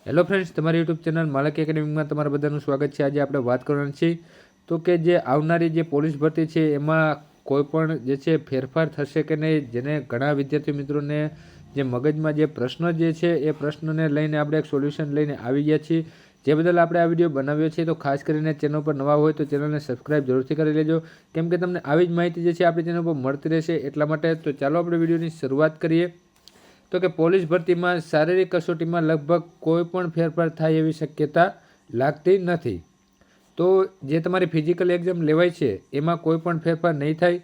Hello friends, તમારી YouTube channel માલક એકેડમીમાં તમારા બધાનું સ્વાગત છે। આજે આપણે વાત કરવાની છે તો કે જે આવનારી જે પોલીસ ભરતી છે એમાં કોઈ પણ જે છે ફેરફાર થશે કે નહીં, જેને ઘણા વિદ્યાર્થી મિત્રોને જે મગજમાં જે પ્રશ્ન જે છે એ પ્રશ્નને લઈને આપણે એક સોલ્યુશન લઈને આવી ગયા છીએ, જે બદલ આપણે આ વિડીયો બનાવ્યો છે। તો ખાસ કરીને ચેનલ પર નવા હોય તો ચેનલને સબસ્ક્રાઈબ જરૂરથી કરી લેજો, કેમ કે તમને આવી જ માહિતી જે છે આપણી ચેનલ પર મળતી રહેશે એટલા માટે। તો ચાલો આપણે વિડીયોની શરૂઆત કરીએ। તો કે પોલીસ ભરતીમાં શારીરિક કસોટીમાં લગભગ કોઈ પણ ફેરફાર થાય એવી શક્યતા લાગતી નથી। તો જે તમારી ફિઝિકલ એક્ઝામ લેવાય છે એમાં કોઈ પણ ફેરફાર નહીં થાય।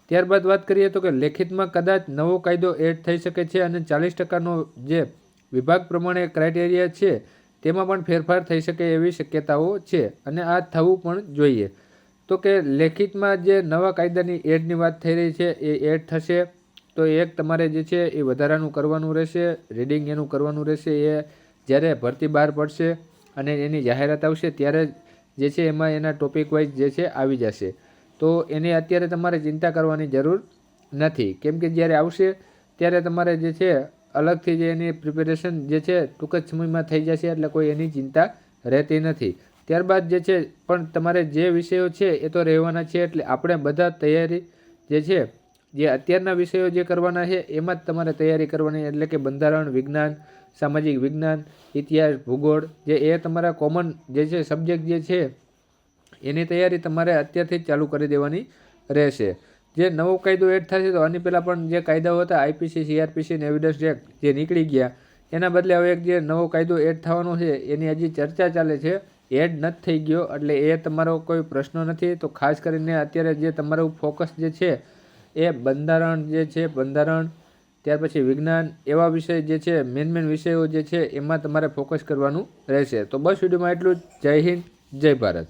ત્યારબાદ વાત કરીએ તો કે લેખિતમાં કદાચ નવો કાયદો એડ થઈ શકે છે અને 40%નો જે વિભાગ પ્રમાણે ક્રાઇટેરિયા છે તેમાં પણ ફેરફાર થઈ શકે એવી શક્યતાઓ છે અને આ થવું પણ જોઈએ। તો કે લેખિતમાં જે નવા કાયદાની એડની વાત થઈ રહી છે એ એડ થશે। તો એક તમારે જે છે એ વધારાનું કરવાનું રહેશે, રીડિંગ એનું કરવાનું રહેશે। એ જ્યારે ભરતી બહાર પડશે અને એની જાહેરાત આવશે ત્યારે જે છે એમાં એના ટોપિક વાઇઝ જે છે આવી જશે। તો એની અત્યારે તમારે ચિંતા કરવાની જરૂર નથી, કેમ કે જ્યારે આવશે ત્યારે તમારે જે છે અલગથી જે એની પ્રિપેરેશન જે છે ટૂંક જ સમયમાં થઈ જશે, એટલે કોઈ એની ચિંતા રહેતી નથી। ત્યારબાદ જે છે પણ તમારે જે વિષયો છે એ તો રહેવાના છે, એટલે આપણે બધા તૈયારી જે છે જે અત્યારના વિષયો જે કરવાના છે એમાં જ તમારે તૈયારી કરવાની, એટલે કે બંધારણ, વિજ્ઞાન, સામાજિક વિજ્ઞાન, ઇતિહાસ, ભૂગોળ જે એ તમારા કોમન જે છે સબ્જેક્ટ જે છે એની તૈયારી તમારે અત્યારથી જ ચાલુ કરી દેવાની રહેશે। જે નવો કાયદો એડ થશે તો આની પહેલાં પણ જે કાયદાઓ હતા આઈપીસી, સીઆરપીસી અને એવિડન્સ એક્ટ જે નીકળી ગયા, એના બદલે હવે એક જે નવો કાયદો એડ થવાનો છે એની હજી ચર્ચા ચાલે છે, એડ નથી થઈ ગયો, એટલે એ તમારો કોઈ પ્રશ્ન નથી। તો ખાસ કરીને અત્યારે જે તમારું ફોકસ જે છે એ બંધારણ જે છે, બંધારણ ત્યાર પછી વિજ્ઞાન એવા વિષય જે છે મેન વિષયો જે છે એમાં તમારે ફોકસ કરવાનું રહેશે। તો બસ વિડીયોમાં એટલું જ। જય હિન્દ, જય ભારત।